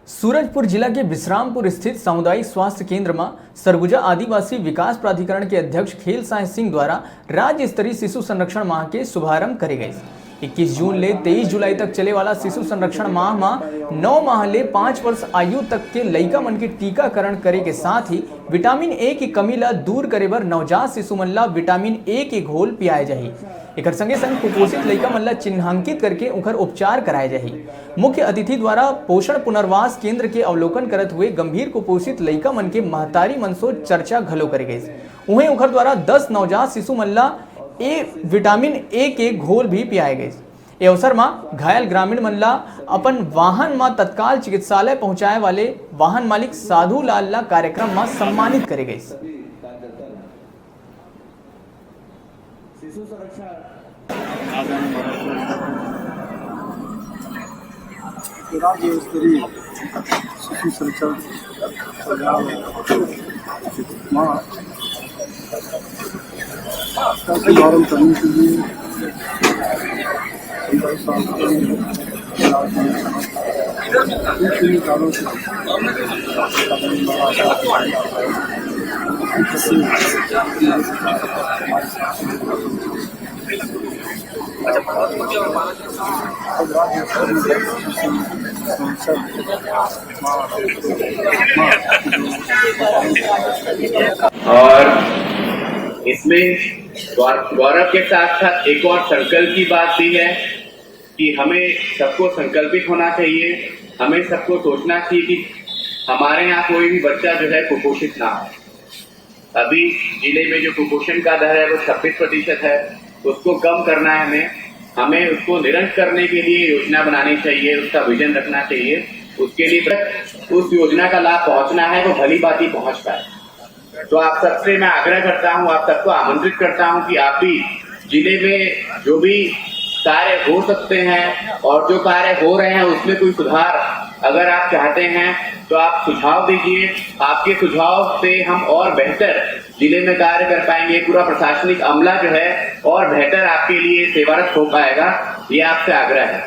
सूरजपुर जिला के विश्रामपुर स्थित सामुदायिक स्वास्थ्य केंद्र में सरगुजा आदिवासी विकास प्राधिकरण के अध्यक्ष खेल साय सिंह द्वारा राज्य स्तरीय शिशु संरक्षण माह के शुभारंभ करे गए। 21 जून ले 23 जुलाई तक चले वाला शिशु संरक्षण माह में 9 माह ले 5 वर्ष आयु तक के लइका मन के टीकाकरण करे के साथ ही विटामिन ए की कमी ला दूर करे बर नवजात शिशु मन ला विटामिन ए के घोल पियाए जाही। एकर संगे संग कुपोषित लइका मन ला चिन्हांकित करके उनकर उपचार कराए जाही। मुख्य अतिथि द्वारा पोषण पुनर्वास केंद्र के अवलोकन करत हुए गंभीर कुपोषित लइका मन के महतारी मन सो चर्चा घलो करे गए। उन्हें उनकर द्वारा 10 नवजात शिशु मन ला विटामिन ए के घोल भी पियाए गए। ए अवसर में घायल ग्रामीण मन ला अपन वाहन में तत्काल चिकित्सालय पहुंचाए वाले वाहन मालिक साधु लाल ला कार्यक्रम में सम्मानित करे गए। राज्य स्तरीय शिशु संरक्षण माह का शुभारंभ करने के लिए कारणों से और इसमें गौरव के साथ साथ एक और संकल्प की बात भी है कि हमें सबको संकल्पित होना चाहिए। हमें सबको सोचना चाहिए कि हमारे यहाँ कोई भी बच्चा जो है कुपोषित ना हो। अभी जिले में जो कुपोषण का दर है वो 26% है। उसको कम करना है। हमें उसको निरंतर करने के लिए योजना बनानी चाहिए, उसका विजन रखना चाहिए। उसके लिए उस योजना का लाभ पहुंचना है, वो भली बात ही पहुंच पाए। तो आप सबसे मैं आग्रह करता हूं, आप सबको आमंत्रित करता हूं कि आप भी जिले में जो भी कार्य हो सकते हैं और जो कार्य हो रहे हैं उसमें कोई सुधार अगर आप चाहते हैं तो आप सुझाव दीजिए। आपके सुझाव से हम और बेहतर जिले में कार्य कर पाएंगे। पूरा प्रशासनिक अमला जो है और बेहतर आपके लिए सेवारत हो पाएगा। ये आपसे आग्रह है।